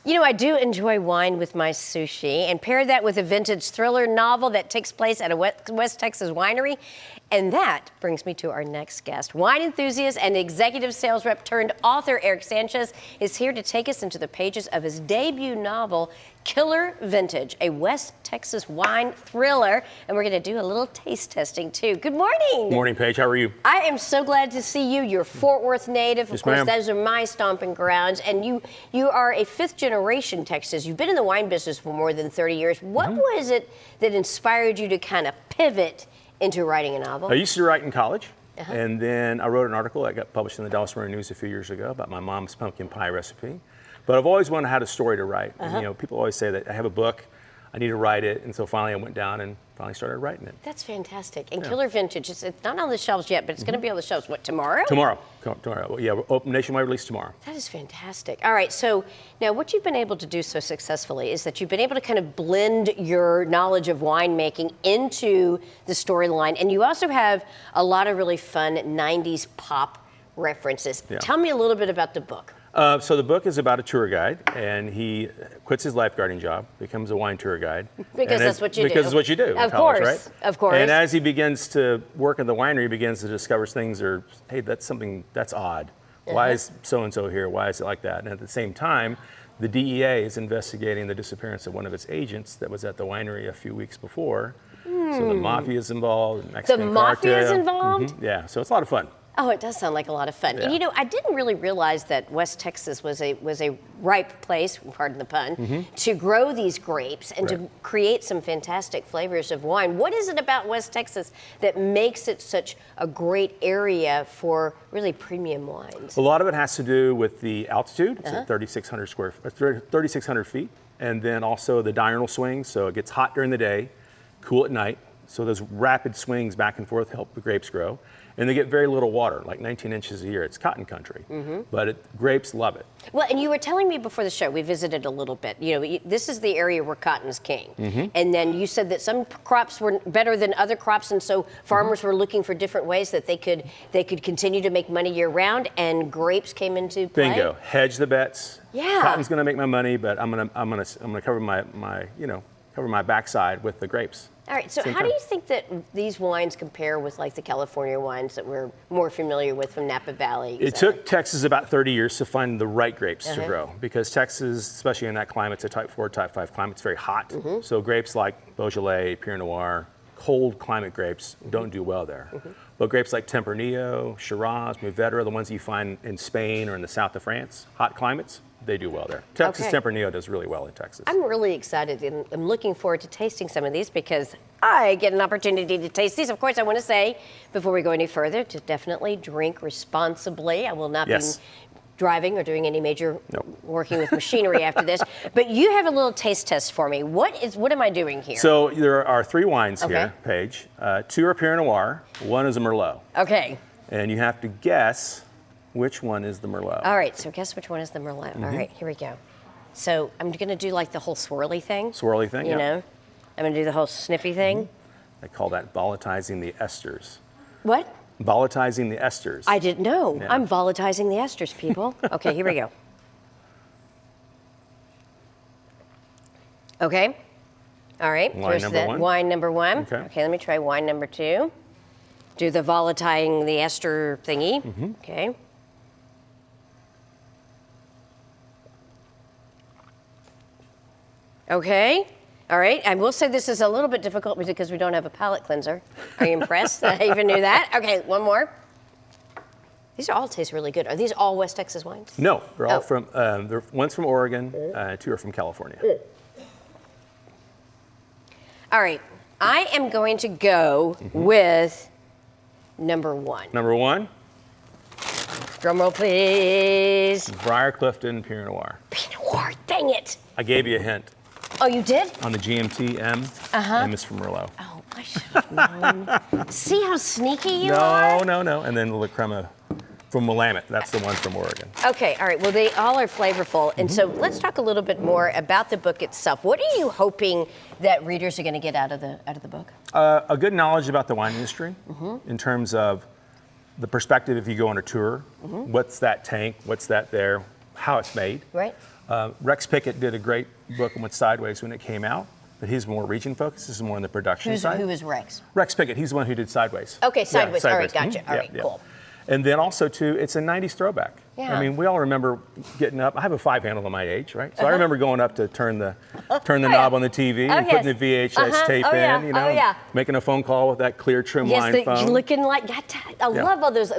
You know, I do enjoy wine with my sushi, and pair that with a vintage thriller novel that takes place at a West Texas winery. And that brings me to our next guest. Wine enthusiast and executive sales rep turned author Eric Sanchez is here to take us into the pages of his debut novel, Killer Vintage, a West Texas wine thriller. And we're going to do a little taste testing, too. Good morning. Good morning, Paige. How are you? I am so glad to see you. You're Fort Worth native. Of course, those are my stomping grounds. And you are a fifth-generation Texas. You've been in the wine business for more than 30 years. What was it that inspired you to kind of pivot into writing a novel? I used to write in college, and then I wrote an article that got published in the Dallas Morning News a few years ago about my mom's pumpkin pie recipe. But I've always wanted to have a story to write. And, you know, people always say that I have a book, I need to write it, and so finally I went down and finally started writing it. That's fantastic. And Killer Vintage, it's not on the shelves yet, but it's going to be on the shelves, what, tomorrow? Tomorrow. Well, yeah, we're open nationwide release tomorrow. That is fantastic. All right, so now what you've been able to do so successfully is that you've been able to kind of blend your knowledge of winemaking into the storyline, and you also have a lot of really fun 90s pop references. Yeah. Tell me a little bit about the book. So the book is about a tour guide, and he quits his lifeguarding job, becomes a wine tour guide. Because that's what you do. Because it's what you do in college, course, right? Of course. And as he begins to work at the winery, he begins to discover things are, hey, that's something that's odd. Why is so-and-so here? Why is it like that? And at the same time, the DEA is investigating the disappearance of one of its agents that was at the winery a few weeks before. So the mafia is involved. The Mexican mafia cartel. is involved? Yeah, so it's a lot of fun. Oh, it does sound like a lot of fun. Yeah. And you know, I didn't really realize that West Texas was a ripe place, pardon the pun, to grow these grapes and to create some fantastic flavors of wine. What is it about West Texas that makes it such a great area for really premium wines? A lot of it has to do with the altitude. It's at 3,600 feet. And then also the diurnal swings, so it gets hot during the day, cool at night. So those rapid swings back and forth help the grapes grow. And they get very little water, like 19 inches a year. It's cotton country, but grapes love it. Well, and you were telling me before the show, we visited a little bit. You know, this is the area where cotton's king. And then you said that some crops were better than other crops, and so farmers were looking for different ways that they could continue to make money year round, and grapes came into play. Bingo. Hedge the bets. Yeah. Cotton's going to make my money, but I'm gonna cover my backside with the grapes. All right, so how do you think that these wines compare with like the California wines that we're more familiar with from Napa Valley? It took Texas about 30 years to find the right grapes to grow, because Texas, especially in that climate, it's a type 4, type 5 climate. It's very hot. So grapes like Beaujolais, Pinot Noir, cold climate grapes don't do well there. But grapes like Tempranillo, Shiraz, Mourvedre, the ones you find in Spain or in the south of France, hot climates, they do well there. Texas Tempranillo does really well in Texas. I'm really excited, and I'm looking forward to tasting some of these because I get an opportunity to taste these. Of course, I want to say, before we go any further, to definitely drink responsibly. I will not be driving or doing any major working with machinery after this. But you have a little taste test for me. What am I doing here? So there are 3 wines here, Paige. 2 are Pinot Noir, 1 is a Merlot. Okay. And you have to guess which one is the Merlot. All right, so guess which one is the Merlot. All right, here we go. So I'm going to do like the whole swirly thing. Swirly thing, You know? I'm going to do the whole sniffy thing. They call that volatilizing the esters. What? Volatilizing the esters. I didn't know. Yeah. I'm volatilizing the esters, people. Okay, here we go. Okay. All right. Wine number 1. Wine number 1. Okay, let me try wine number 2. Do the volatilizing the ester thingy. Okay. Okay. All right. I will say this is a little bit difficult because we don't have a palate cleanser. Are you impressed that I even knew that? Okay, one more. These all taste really good. Are these all West Texas wines? No, they're all from, one's from Oregon, 2 are from California. All right. I am going to go with number 1. Number 1? Drum roll, please. Briar Clifton Pinot Noir. Pinot Noir, dang it. I gave you a hint. Oh, you did? On the GMT M, M is from Merlot. Oh, I should have known. See how sneaky you are? No. And then La Crema from Willamette. That's the one from Oregon. Okay, all right. Well, they all are flavorful. And so let's talk a little bit more about the book itself. What are you hoping that readers are going to get out of the book? A good knowledge about the wine industry in terms of the perspective if you go on a tour. What's that tank? What's that there? How it's made. Right. Rex Pickett did a great book and went sideways when it came out, but he's more region focused. This is more on the production side. Who is Rex? Rex Pickett, he's the one who did Sideways. Okay, Sideways. All right, gotcha. Mhm. All right, cool. And then also too, it's a 90s throwback. Yeah. I mean, we all remember getting up. I have a 5-handle at my age, right? So I remember going up to turn the knob on the TV and putting the VHS tape in, you know, making a phone call with that clear trim line phone. Looking like, I love all those.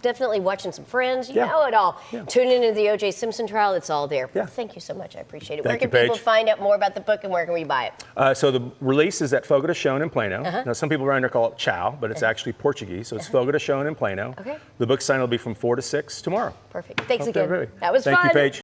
Definitely watching some Friends, you know it all. Tuning into the O.J. Simpson trial, it's all there. Well, thank you so much, I appreciate it. Where can people find out more about the book and where can we buy it? So the release is at Fogo de Chão in Plano. Now some people around there call it Chow, but it's actually Portuguese, so it's Fogo de Chão in Plano. The book signing will be from 4 to 6 tomorrow. Perfect. Thanks again. Everybody. That was fun. Thank you, Paige.